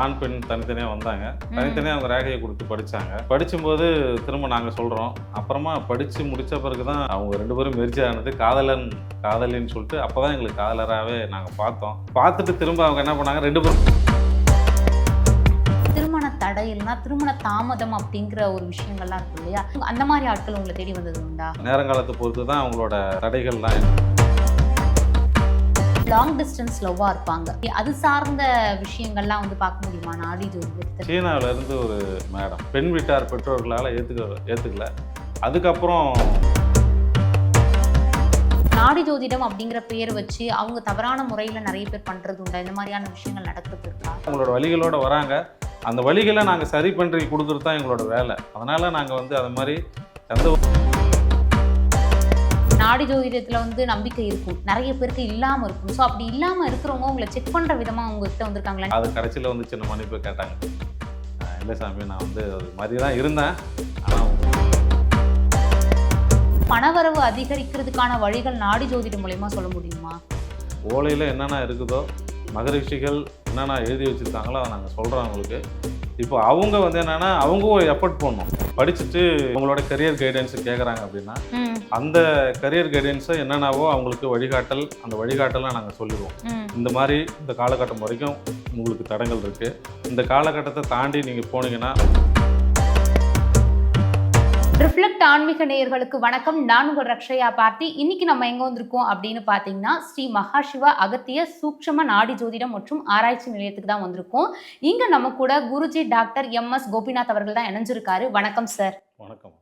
ஆண் பெண் தனித்தனியாக வந்தாங்க. தனித்தனியாக அவங்க ரேகையை கொடுத்து படித்தாங்க. படிக்கும்போது திரும்ப நாங்கள் சொல்கிறோம். அப்புறமா படித்து முடித்த பிறகு தான் அவங்க 2 பேரும் மெர்ஜ் ஆனது. காதலன் காதலின்னு சொல்லிட்டு அப்போ தான் எங்களுக்கு காதலராகவே நாங்கள் பார்த்தோம். பார்த்துட்டு திரும்ப அவங்க என்ன பண்ணாங்க, 2 பேரும் திருமண தடை இல்லைன்னா திருமண தாமதம் அப்படிங்கிற ஒரு விஷயங்கள்லாம் இருக்கு இல்லையா, அந்த மாதிரி ஆட்கள் உங்களை தேடி வந்தது உண்டா? நேரங்காலத்தை பொறுத்து தான் அவங்களோட தடைகள்லாம். லாங் டிஸ்டன்ஸ் லவ்வா இருப்பாங்க, அது சார்ந்த விஷயங்கள்லாம் வந்து பார்க்க முடியுமா நாடி ஜோதிடத்தில்? சீனாவிலேருந்து ஒரு மேடம் பெண் வீட்டார் பெற்றோர்களால் ஏற்றுக்கல. அதுக்கப்புறம் நாடி ஜோதிடம் அப்படிங்கிற பேர் வச்சு அவங்க தவறான முறையில் நிறைய பேர் பண்ணுறது உண்டா? இந்த மாதிரியான விஷயங்கள் நடக்கிறது இருக்கா? அவங்களோட வழிகளோட வராங்க. அந்த வழிகளை நாங்கள் சரி பண்ணி கொடுக்குறது தான் எங்களோட வேலை. அதனால் நாங்கள் வந்து அது மாதிரி எந்த நாடி ஜோதிடத்தில் வந்து நம்பிக்கை இருக்கும், நிறைய பேருக்கு இல்லாமல் இருக்கும். ஸோ அப்படி இல்லாமல் இருக்கிறவங்க உங்களை செக் பண்ணுற விதமாக உங்ககிட்ட வந்திருக்காங்களா? அது கடைசியில் வந்து சின்ன மன்னிப்பு கேட்டாங்க. இல்லை சாமி, நான் வந்து அது மாதிரி தான் இருந்தேன். ஆனால் பணவரவு அதிகரிக்கிறதுக்கான வழிகள் நாடி ஜோதிடம் மூலயமா சொல்ல முடியுமா? ஓலையில் என்னென்ன இருக்குதோ, மகரிஷிகள் என்னென்ன எழுதி வச்சுருக்காங்களோ அதை நாங்கள் சொல்கிறோம் அவங்களுக்கு. இப்போ அவங்க வந்து என்னென்னா அவங்க ஒரு எஃபர்ட் பண்ணணும். படிச்சுட்டு அவங்களோட கரியர் கைடன்ஸு கேட்குறாங்க அப்படின்னா அந்த கரியர் கைடன்ஸை என்னென்னவோ அவங்களுக்கு வழிகாட்டல், அந்த வழிகாட்டலாம் நாங்கள் சொல்லிடுவோம். இந்த மாதிரி இந்த காலகட்டம் வரைக்கும் உங்களுக்கு தடங்கள் இருக்குது, இந்த காலகட்டத்தை தாண்டி நீங்கள் போனீங்கன்னா. ரிஃப்ளெக்ட் ஆன்மீக நேயர்களுக்கு வணக்கம். நான் உங்கள் ரக்ஷயா பார்த்தி. இன்னைக்கு நம்ம எங்கே வந்திருக்கோம் அப்படின்னு பார்த்தீங்கன்னா, ஸ்ரீ மகாசிவா அகத்திய சூக்ஷ்ம நாடி ஜோதிடம் மற்றும் ஆராய்ச்சி நிலையத்துக்கு தான் வந்திருக்கோம். இங்கே நம்ம கூட குருஜி டாக்டர் MS கோபிநாத் அவர்கள் தான் இணைஞ்சிருக்காரு. வணக்கம் சார். வணக்கம்.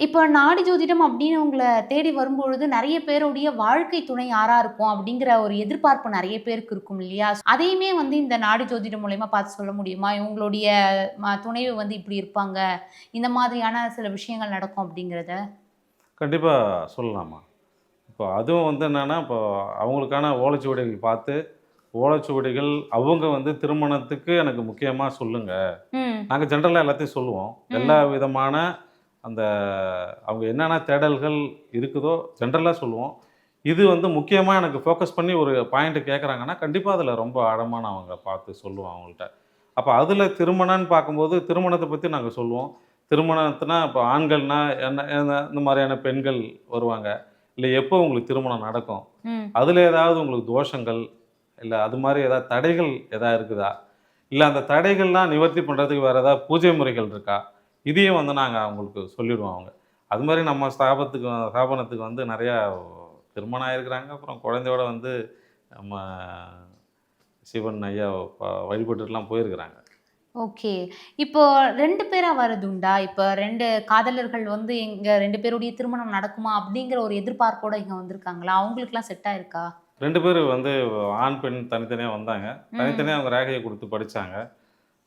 இப்போ நாடி ஜோதிடம் அப்படின்னு உங்களை தேடி வரும்பொழுது நிறைய பேருடைய வாழ்க்கை துணை யாரா இருக்கும் அப்படிங்கிற ஒரு எதிர்பார்ப்பு நிறைய பேருக்கு இருக்கும் இல்லையா? அதையுமே வந்து இந்த நாடி ஜோதிடம் மூலயமா பார்த்து சொல்ல முடியுமா? இவங்களுடைய துணைவு வந்து இப்படி இருப்பாங்க, இந்த மாதிரியான சில விஷயங்கள் நடக்கும் அப்படிங்கிறத கண்டிப்பாக சொல்லலாமா? இப்போ அதுவும் வந்து என்னென்னா, இப்போ அவங்களுக்கான ஓலைச்சுவடிகள் பார்த்து ஓலைச்சுவடிகள் அவங்க வந்து திருமணத்துக்கு எனக்கு முக்கியமாக சொல்லுங்கள். நாங்கள் ஜென்ரலாக எல்லாத்தையும் சொல்லுவோம். எல்லா விதமான அந்த அவங்க என்னென்ன தேடல்கள் இருக்குதோ ஜென்ரலாக சொல்லுவோம். இது வந்து முக்கியமாக எனக்கு ஃபோக்கஸ் பண்ணி ஒரு பாயிண்ட்டு கேட்குறாங்கன்னா கண்டிப்பாக அதில் ரொம்ப ஆழமான அவங்க பார்த்து சொல்லுவோம் அவங்கள்ட்ட. அப்போ அதில் திருமணம்னு பார்க்கும்போது திருமணத்தை பற்றி நாங்கள் சொல்லுவோம். திருமணத்துனா இப்போ ஆண்கள்னா என்ன இந்த மாதிரியான பெண்கள் வருவாங்க, இல்லை எப்போ உங்களுக்கு திருமணம் நடக்கும், அதில் ஏதாவது உங்களுக்கு தோஷங்கள் இல்லை அது மாதிரி ஏதாவது தடைகள் எதாவது இருக்குதா, இல்லை அந்த தடைகள்லாம் நிவர்த்தி பண்ணுறதுக்கு வேறு ஏதாவது பூஜை முறைகள் இருக்கா, இதையும் வந்து நாங்கள் அவங்களுக்கு சொல்லிடுவோம். அவங்க அது மாதிரி நம்ம ஸ்தாபனத்துக்கு வந்து நிறையா திருமணம் ஆகிருக்கிறாங்க. அப்புறம் குழந்தையோட வந்து நம்ம சிவன் ஐயா வழிபட்டுலாம் போயிருக்கிறாங்க. ஓகே. இப்போ 2 பேரா வருது உண்டா? இப்போ 2 காதலர்கள் வந்து எங்க 2 பேருடைய திருமணம் நடக்குமா அப்படிங்கிற ஒரு எதிர்பார்ப்போட இங்கே வந்திருக்காங்களா? அவங்களுக்குலாம் செட் ஆயிருக்கா? 2 பேர் வந்து ஆண் பெண் தனித்தனியாக வந்தாங்க. தனித்தனியாக அவங்க ரேகையை கொடுத்து படித்தாங்க.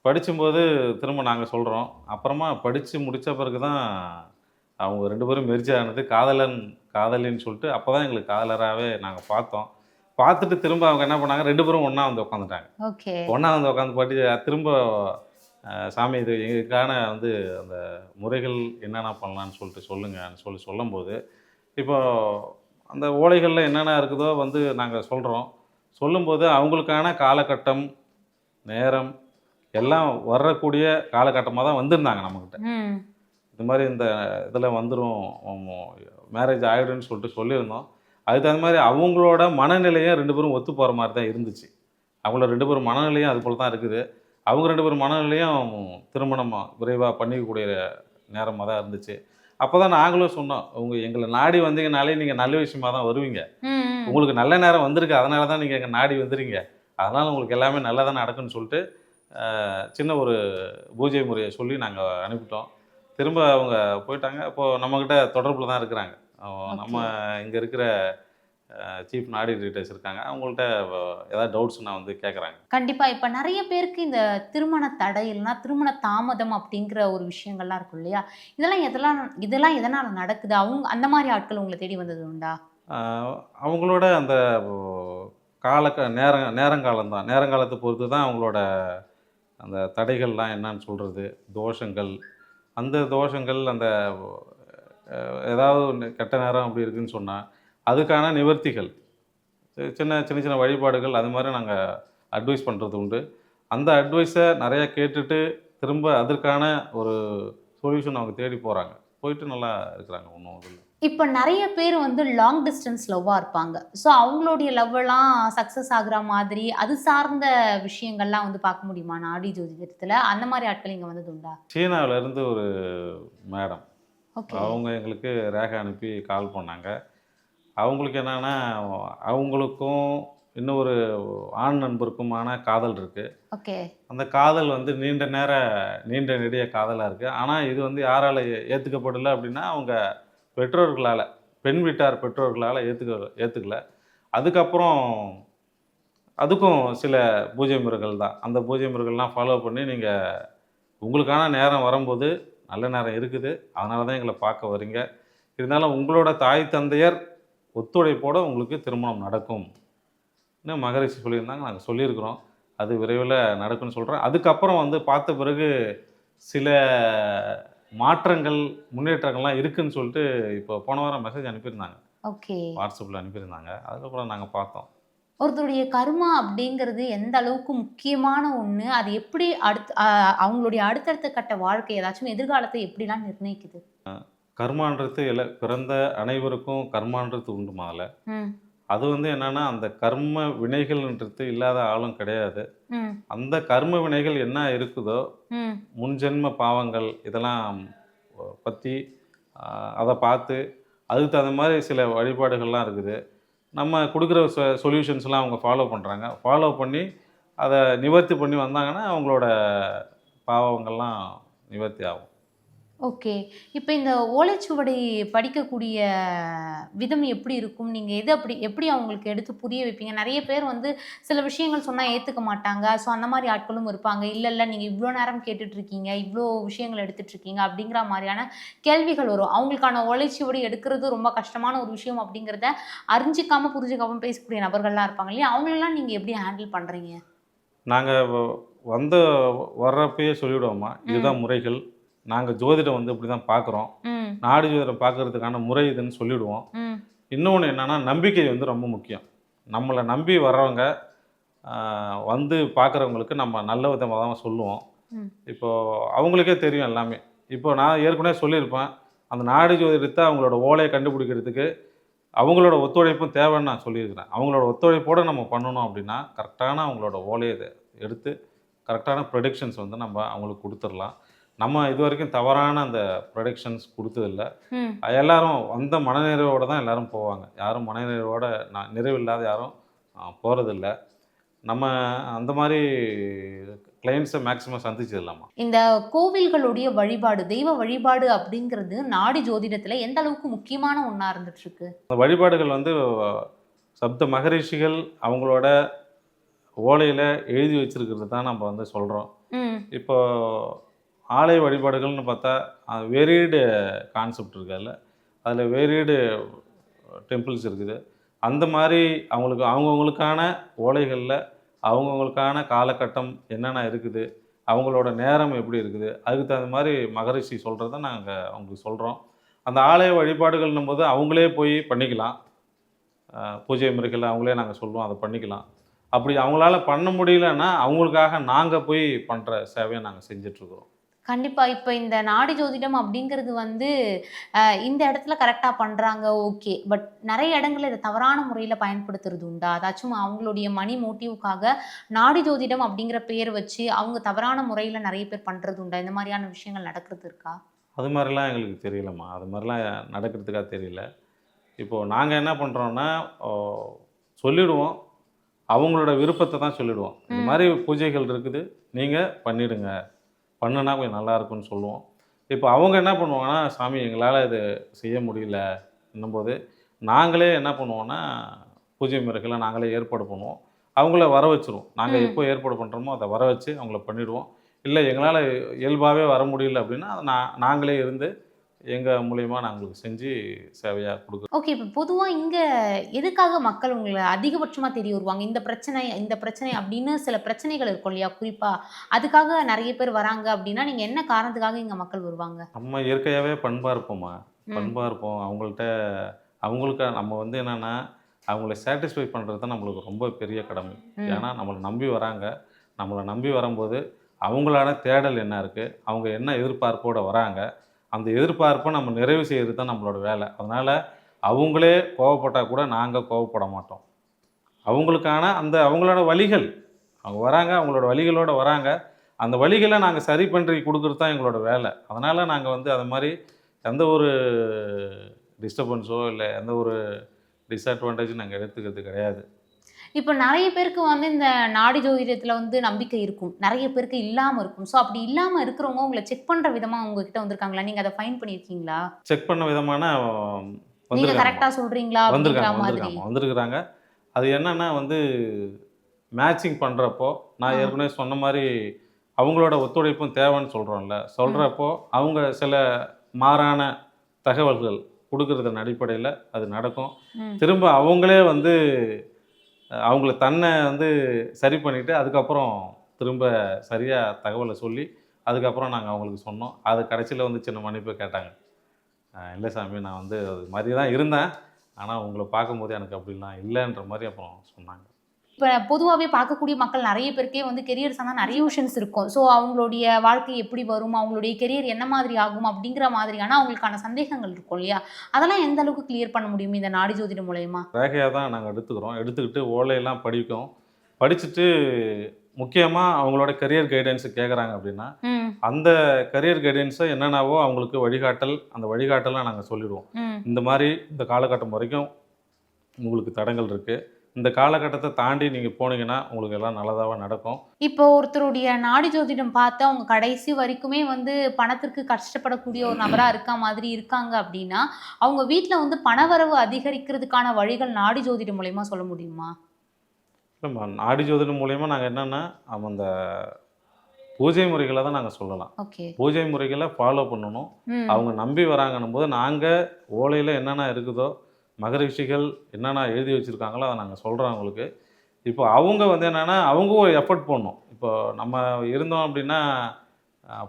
படிக்கும்போது திரும்ப நாங்கள் சொல்கிறோம். அப்புறமா படித்து முடித்த பிறகு தான் அவங்க 2 பேரும் மெர்ஜ் ஆனது. காதலன் காதலின்னு சொல்லிட்டு அப்போ தான் எங்களுக்கு காதலராகவே நாங்கள் பார்த்தோம். பார்த்துட்டு திரும்ப அவங்க என்ன பண்ணாங்க, 2 பேரும் ஒன்றா வந்து உட்காந்துட்டாங்க. ஓகே. ஒன்றா வந்து உட்காந்து திரும்ப சாமி இது எங்களுக்கான வந்து அந்த முறைகள் என்னென்ன பண்ணலான்னு சொல்லிட்டு சொல்லுங்கன்னு சொல்லும்போது, இப்போ அந்த ஓலைகளில் என்னென்ன இருக்குதோ வந்து நாங்கள் சொல்கிறோம். சொல்லும்போது அவங்களுக்கான காலகட்டம், நேரம் எல்லாம் வரக்கூடிய காலகட்டமாக தான் வந்திருந்தாங்க நம்மக்கிட்ட. இது மாதிரி இந்த இதில் வந்துடும், மேரேஜ் ஆகிடுன்னு சொல்லிட்டு சொல்லியிருந்தோம். அதுக்கு தகுந்த மாதிரி அவங்களோட மனநிலையும் 2 பேரும் ஒத்து போகிற மாதிரி தான் இருந்துச்சு. அவங்களோட 2 பேரும் மனநிலையும் அது போல் தான் இருக்குது. அவங்க 2 பேரும் மனநிலையும் திருமணம் விரைவாக பண்ணிக்கக்கூடிய நேரமாக தான் இருந்துச்சு. அப்போ தான் நாங்களும் சொன்னோம், எங்களை நாடி வந்தீங்கனாலே நீங்கள் நல்ல விஷயமாக தான் வருவீங்க, உங்களுக்கு நல்ல நேரம் வந்திருக்கு, அதனால தான் நீங்கள் எங்கள் நாடி வந்துடுறீங்க, அதனால் உங்களுக்கு எல்லாமே நல்லதாக நடக்குன்னு சொல்லிட்டு சின்ன ஒரு பூஜை முறையை சொல்லி நாங்கள் அனுப்பிட்டோம். திரும்ப அவங்க போயிட்டாங்க. இப்போது நம்மக்கிட்ட தொடர்பில் தான் இருக்கிறாங்க. நம்ம இங்கே இருக்கிற சீஃப் நாடி ரீடர்ஸ் இருக்காங்க. அவங்கள்ட்ட ஏதாவது டவுட்ஸ்னால் வந்து கேட்குறாங்க. கண்டிப்பாக. இப்போ நிறைய பேருக்கு இந்த திருமண தடை இல்லைன்னா திருமண தாமதம் அப்படிங்கிற ஒரு விஷயங்கள்லாம் இருக்கும் இல்லையா? இதெல்லாம் எதனால் நடக்குது? அவங்க அந்த மாதிரி ஆட்கள் உங்களை தேடி வந்தது உண்டா? அவங்களோட அந்த நேரங்காலம் தான், நேரங்காலத்தை பொறுத்து தான் அவங்களோட அந்த தடைகள்லாம் என்னன்னு சொல்கிறது, தோஷங்கள், அந்த தோஷங்கள் அந்த ஏதாவது கெட்ட நேரம் அப்படி இருக்குதுன்னு சொன்னால் அதுக்கான நிவர்த்திகள், சின்ன சின்ன வழிபாடுகள் அது மாதிரி நாங்கள் அட்வைஸ் பண்ணுறது உண்டு. அந்த அட்வைஸை நிறையா கேட்டுட்டு திரும்ப அதற்கான ஒரு சொல்யூஷன் அவங்க தேடி போகிறாங்க. போயிட்டு நல்லா இருக்கிறாங்க. ஒன்றும் இல்லை. இப்போ நிறைய பேர் வந்து லாங் டிஸ்டன்ஸ் லவ்வாக இருப்பாங்க. ஸோ அவங்களுடைய லவ்வெல்லாம் சக்ஸஸ் ஆகுற மாதிரி அது சார்ந்த விஷயங்கள்லாம் வந்து பார்க்க முடியுமா நாடி ஜோதிடத்தில்? அந்த மாதிரி ஆட்கள் இங்கே வந்தது உண்டா? சீனாவிலேருந்து ஒரு மேடம், ஓகே. அவங்க எங்களுக்கு ரேகை அனுப்பி கால் பண்ணாங்க. அவங்களுக்கு என்னென்னா, அவங்களுக்கும் இன்னொரு ஆண் நண்பருக்குமான காதல் இருக்குது. ஓகே. அந்த காதல் வந்து நீண்ட நெடிய காதலாக இருக்குது. ஆனால் இது வந்து யாரால் ஏற்றுக்கப்படலை அப்படின்னா, அவங்க பெற்றோர்களால், பெண் வீட்டார் பெற்றோர்களால் ஏற்றுக்கல. அதுக்கப்புறம் அதுக்கும் சில பூஜை முறைகள் தான். அந்த பூஜை முறைகள்லாம் ஃபாலோ பண்ணி நீங்கள் உங்களுக்கான நேரம் வரும்போது நல்ல நேரம் இருக்குது, அதனால தான் எங்களை பார்க்க வரீங்க. இருந்தாலும் உங்களோட தாய் தந்தையர் ஒத்துழைப்போடு உங்களுக்கு திருமணம் நடக்கும் இன்னும் மகரிஷி சொல்லியிருந்தாங்க. நாங்கள் சொல்லியிருக்கிறோம். அது விரைவில் நடக்கும்னு சொல்கிறேன். அதுக்கப்புறம் வந்து பார்த்த பிறகு சில மாற்றங்கள், முன்னேற்றங்கள்லாம் இருக்குதுன்னு சொல்லிட்டு இப்போ போன வாரம் மெசேஜ் அனுப்பியிருந்தாங்க. ஓகே. வாட்ஸ்அப்பில் அனுப்பியிருந்தாங்க. அதுக்கப்புறம் நாங்கள் பார்த்தோம். ஒருத்தருடைய கர்மா அப்படிங்கிறது எந்த அளவுக்கு முக்கியமான ஒன்று, அது எப்படி அவங்களுடைய அடுத்தடுத்த கட்ட வாழ்க்கை ஏதாச்சும் எதிர்காலத்தை எப்படிலாம் நிர்ணயிக்குது? கர்மான்றது பிறந்த அனைவருக்கும் கர்மான்றது உண்டு முதல்ல. ம். அது வந்து என்னன்னா, அந்த கர்ம வினைகள்ன்றது இல்லாத ஆளும் கிடையாது. ம். அந்த கர்ம வினைகள் என்ன இருக்குதோ, ம். முன்ஜென்ம பாவங்கள் இதெல்லாம் பற்றி அதை பார்த்து அதுக்கு தகுந்த மாதிரி சில வழிபாடுகள்லாம் இருக்குது. நம்ம கொடுக்குற சொல்யூஷன்ஸ்லாம் அவங்க ஃபாலோ பண்ணுறாங்க. ஃபாலோ பண்ணி அதை நிவர்த்தி பண்ணி வந்தாங்கன்னா அவங்களோட பாவங்கள்லாம் நிவர்த்தி ஆகும். ஓகே. இப்போ இந்த ஓலைச்சுவடி படிக்கக்கூடிய விதம் எப்படி இருக்கும்? நீங்க எப்படி அவங்களுக்கு எடுத்து புரிய வைப்பீங்க? நெறைய பேர் வந்து சில விஷயங்கள் சொன்னா ஏத்துக்க மாட்டாங்க. ஸோ அந்த மாரி ஆட்களும் இருப்பாங்க. இல்ல நீங்க இவ்ளோ நேரம் கேட்டுட்டு இருக்கீங்க, இவ்ளோ விஷயங்கள் எடுத்துட்டு இருக்கீங்க அப்படிங்கிற மாரியான கேள்விகள் வரும். அவங்களுக்கான ஓலைச்சுவடி எடுக்கிறது ரொம்ப கஷ்டமான ஒரு விஷயம் அப்படிங்கிறத அறிஞ்சிக்காம, புரிஞ்சுக்காம பேசக்கூடிய நபர்கள்லாம் இருப்பாங்க இல்லையா? அவங்களெல்லாம் நீங்க எப்படி ஹேண்டில் பண்றீங்க? நாங்க வர்றப்பயே சொல்லிவிடுவோம்மா, இதுதான் முறைகள். நாங்கள் ஜோதிடம் வந்து இப்படி தான் பார்க்குறோம். நாடி ஜோதிடம் பார்க்கறதுக்கான முறை இதுன்னு சொல்லிவிடுவோம். இன்னொன்று என்னென்னா, நம்பிக்கை வந்து ரொம்ப முக்கியம். நம்மளை நம்பி வர்றவங்க வந்து பார்க்குறவங்களுக்கு நம்ம நல்ல விதமாக தான் சொல்லுவோம். இப்போது அவங்களுக்கே தெரியும் எல்லாமே. இப்போ நான் ஏற்கனவே சொல்லியிருப்பேன், அந்த நாடி ஜோதிடத்தை அவங்களோட ஓலையை கண்டுபிடிக்கிறதுக்கு அவங்களோட ஒத்துழைப்பும் தேவைன்னு நான் சொல்லியிருக்கிறேன். அவங்களோட ஒத்துழைப்போடு நம்ம பண்ணணும் அப்படின்னா, கரெக்டான அவங்களோட ஓலையை எடுத்து கரெக்டான ப்ரெடிக்ஷன்ஸ் வந்து நம்ம அவங்களுக்கு கொடுத்துடலாம். நம்ம இது வரைக்கும் தவறான அந்த ப்ரொடக்ஷன்ஸ் கொடுத்ததில்ல. எல்லாரும் வந்த மனநிறைவோடு தான் எல்லாரும் போவாங்க. யாரும் மனநிறைவோட நிறைவில்லாத யாரும் போகிறதில்ல. நம்ம அந்த மாதிரி கிளைண்ட்ஸை மேக்ஸிமம் சந்திச்சதில்லாமா. இந்த கோவில்களுடைய வழிபாடு, தெய்வ வழிபாடு அப்படிங்கிறது நாடி ஜோதிடத்தில் எந்த அளவுக்கு முக்கியமான ஒன்றா இருந்துட்டுருக்கு? அந்த வழிபாடுகள் வந்து சப்த மகரிஷிகள் அவங்களோட ஓலையில் எழுதி வச்சிருக்கிறது தான் நம்ம வந்து சொல்கிறோம். இப்போ ஆலய வழிபாடுகள்னு பார்த்தா வேரியடு கான்செப்ட் இருக்குதுல்ல, அதில் வேரியடு டெம்பிள்ஸ் இருக்குது. அந்த மாதிரி அவங்கவுங்களுக்கான ஓலைகளில் அவங்கவுங்களுக்கான காலகட்டம் என்னென்ன இருக்குது, அவங்களோட நேரம் எப்படி இருக்குது, அதுக்கு தகுந்த மாதிரி மகரிஷி சொல்கிறத நாங்கள் அவங்களுக்கு சொல்கிறோம். அந்த ஆலய வழிபாடுகள்னும் போது அவங்களே போய் பண்ணிக்கலாம். பூஜை முறைகளை அவங்களே நாங்கள் சொல்லுவோம், அதை பண்ணிக்கலாம். அப்படி அவங்களால பண்ண முடியலன்னா அவங்களுக்காக நாங்கள் போய் பண்ணுற சேவையை நாங்கள் செஞ்சிட்ருக்குறோம். கண்டிப்பா. இப்ப இந்த நாடி ஜோதிடம் அப்படிங்கிறது வந்து இந்த இடத்துல கரெக்டா பண்றாங்க, ஓகே. பட் நெறைய இடங்கள்ல இத தவறான முறையில பயன்படுத்துறது உண்டா? அதாச்சும் அவங்களுடைய மணி மோட்டிவ்க்காக நாடி ஜோதிடம் அப்படிங்கிற பேர் வச்சு அவங்க தவறான முறையில நெறைய பேர் பண்றது உண்டா? இந்த மாதிரியான விஷயங்கள் நடக்கிறது இருக்கா? அது மாதிரிலாம் எங்களுக்கு தெரியலம்மா. அது மாதிரிலாம் நடக்கிறதுக்காக தெரியல. இப்போது நாங்கள் என்ன பண்ணுறோன்னா, சொல்லிடுவோம். அவங்களோட விருப்பத்தை தான் சொல்லிடுவோம். இந்த மாதிரி பூஜைகள் இருக்குது, நீங்கள் பண்ணிடுங்க, பண்ணுனா கொஞ்சம் நல்லாயிருக்கும்னு சொல்லுவோம். இப்போ அவங்க என்ன பண்ணுவாங்கன்னா, சாமி எங்களால் இது செய்ய முடியல என்னும்போது நாங்களே என்ன பண்ணுவோன்னா, பூஜை முறைகளை நாங்களே ஏற்பாடு பண்ணுவோம். அவங்கள வர வச்சுருவோம். நாங்கள் எப்போ ஏற்பாடு பண்ணுறோமோ அதை வர வச்சு அவங்கள பண்ணிவிடுவோம். இல்லை எங்களால் இயல்பாகவே வர முடியல அப்படின்னா அதை நாங்களே இருந்து எங்கள் மூலியமாக நாங்களுக்கு செஞ்சு சேவையாக கொடுக்குறோம். ஓகே. இப்போ பொதுவாக இங்கே எதுக்காக மக்கள் உங்களை அதிகபட்சமாக தெரிய வருவாங்க? இந்த பிரச்சனை அப்படின்னு சில பிரச்சனைகள் இருக்கும் இல்லையா? குறிப்பாக அதுக்காக நிறைய பேர் வராங்க அப்படின்னா நீங்கள் என்ன காரணத்துக்காக இங்கே மக்கள் வருவாங்க? நம்ம இயற்கையாகவே பண்பாக இருப்போம்மா. பண்பாக இருப்போம். அவங்களுக்கு நம்ம வந்து என்னென்னா அவங்கள சாட்டிஸ்ஃபை பண்ணுறது தான் நம்மளுக்கு ரொம்ப பெரிய கடமை. ஏன்னா நம்மளை நம்பி வராங்க. நம்மளை நம்பி வரும்போது அவங்களான தேடல் என்ன இருக்குது, அவங்க என்ன எதிர்பார்ப்போடு வராங்க, அந்த எதிர்பார்ப்பை நம்ம நிறைவு செய்கிறது தான் நம்மளோட வேலை. அதனால் அவங்களே கோவப்பட்டால் கூட நாங்கள் கோவப்பட மாட்டோம். அவங்களுக்கான அந்த அவங்களோட வழிகள், அவங்க வராங்க, அவங்களோட வழிகளோடு வராங்க, அந்த வழிகளை நாங்கள் சரி பண்ணி கொடுக்குறது தான் எங்களோட வேலை. அதனால் நாங்கள் வந்து அது மாதிரி எந்த ஒரு டிஸ்டர்பன்ஸோ இல்லை எந்த ஒரு டிஸ்அட்வான்டேஜும் நாங்கள் எடுத்துக்கிறது கிடையாது. இப்போ நெறைய பேருக்கு வந்து இந்த நாடி ஜோதிடத்துல வந்து நம்பிக்கை இருக்கும். நெறைய பேருக்கு இல்லாம இருக்கும். ஸோ அப்படி இல்லாம இருக்கிறவங்க உங்கள செக் பண்ற விதமா உங்ககிட்ட வந்திருக்காங்களா? நீங்க அத ஃபைண்ட் பண்ணியிருக்கீங்களா? செக் பண்ண விதமான நீங்க வந்திருக்காங்கம்மா. கரெக்ட்டா சொல்றீங்களா? அப்படிங்கிற மாதிரி. வந்திருக்கிறாங்க. அது என்னன்னா வந்து மேட்சிங் பண்ணுறப்போ, நான் ஆ. ஏற்கனவே சொன்ன மாரி அவங்களோட ஒத்துழைப்பும் தேவைன்னு சொல்கிறோம்ல. ம். சொல்கிறப்போ அவங்க சில மாறான தகவல்கள் குடுக்குறதன் அடிப்படையில அது நடக்கும். ம். திரும்ப அவங்களே வந்து அவங்கள தன்னை வந்து சரி பண்ணிட்டு, அதுக்கப்புறம் திரும்ப சரியா தகவல சொல்லி, அதுக்கப்புறம் நாங்க அவங்களுக்கு சொன்னோம். அது கடைசியில வந்து சின்ன மன்னிப்பு கேட்டாங்க. இல்ல சாமி நான் வந்து அது மாரி தான் இருந்தேன். ஆனா உங்கள பார்க்கும்போது எனக்கு அப்படிலாம் இல்லன்ற மாரி அப்புறம் சொன்னாங்க. இப்ப பொதுவாவே பார்க்கக்கூடிய மக்கள் நெறைய பேருக்கே வந்து கெரியர் சார்ந்த நெறைய விஷன்ஸ் இருக்கும். ஸோ அவங்களுடைய வாழ்க்கை எப்படி வரும்? அவங்களுடைய கெரியர் என்ன மாதிரி ஆகும்? அப்படிங்கிற மாதிரியான அவங்களுக்கான சந்தேகங்கள் இருக்கும் இல்லையா? அதெல்லாம் எந்த அளவுக்கு கிளியர் பண்ண முடியும் இந்த நாடி ஜோதிடம் மூலியமா? ரேகையா தான் நாங்க எடுத்துக்கிறோம். எடுத்துக்கிட்டு ஓலையெல்லாம் படிப்போம். படிச்சுட்டு முக்கியமா அவங்களோட கரியர் கைடன்ஸ் கேட்குறாங்க அப்படின்னா, ம். அந்த கரியர் கைடன்ஸ என்னென்னவோ அவங்களுக்கு வழிகாட்டல், அந்த வழிகாட்டல்லாம் நாங்க சொல்லிடுவோம். ம். இந்த மாரி இந்த காலகட்டம் வரைக்கும் உங்களுக்கு தடங்கல் இருக்கு. இந்த காலகட்டத்த தாண்டி நீங்க போனீங்கன்னா, உங்களுக்கு எல்லாம் நல்லதாவே நடக்கும். இப்போ ஒருத்தருடைய நாடி ஜோதிடம் பார்த்து அவங்க கடைசி வரைக்குமே வந்து பணத்திற்கு கஷ்டப்படக்கூடிய ஒரு நபரா இருக்கா மாதிரி இருக்காங்க அப்படின்னா, அவங்க வீட்ல வந்து பணவரவு அதிகரிக்கிறதுக்கான வழிகள் நாடி ஜோதிடம் மூலியமா சொல்ல முடியுமா? இல்லம்மா நாடி ஜோதிடம் மூலியமா நாங்க என்னன்னா, அந்த பூஜை முறைகள தான் நாங்க சொல்லலாம். ஓகே. பூஜை முறைகள ஃபாலோ பண்ணணும். ம். அவங்க நம்பி வராங்கன்னும்போது, நாங்க ஓலையில என்னென்ன இருக்குதோ, மகரிஷிகள் என்னென்ன எழுதி வச்சிருக்காங்களோ, அத நாங்க சொல்றோம் அவங்களுக்கு. இப்போ அவங்க வந்து என்னன்னா, அவங்க ஒரு எஃபோர்ட் போடணும். இப்போ நம்ம இருந்தோம் அப்படின்னா,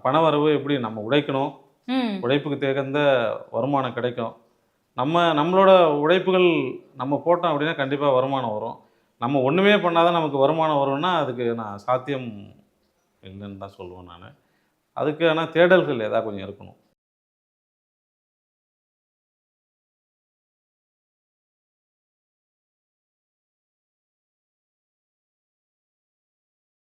பணவரவு எப்படி நம்ம உழைக்கணும். ம். உழைப்புக்கு தகுந்த வருமானம் கிடைக்கும். நம்மளோட உழைப்புகள் நம்ம போட்டோம் அப்படின்னா, கண்டிப்பா வருமானம் வரும். நம்ம ஒண்ணுமே பண்ணாத நமக்கு வருமானம் வரும்னா, அதுக்கு நான் சாத்தியம் இல்லன்னு தான் சொல்லுவேன் நானு. அதுக்கான தேடல்கள் ஏதாவது கொஞ்சம் இருக்கணும்.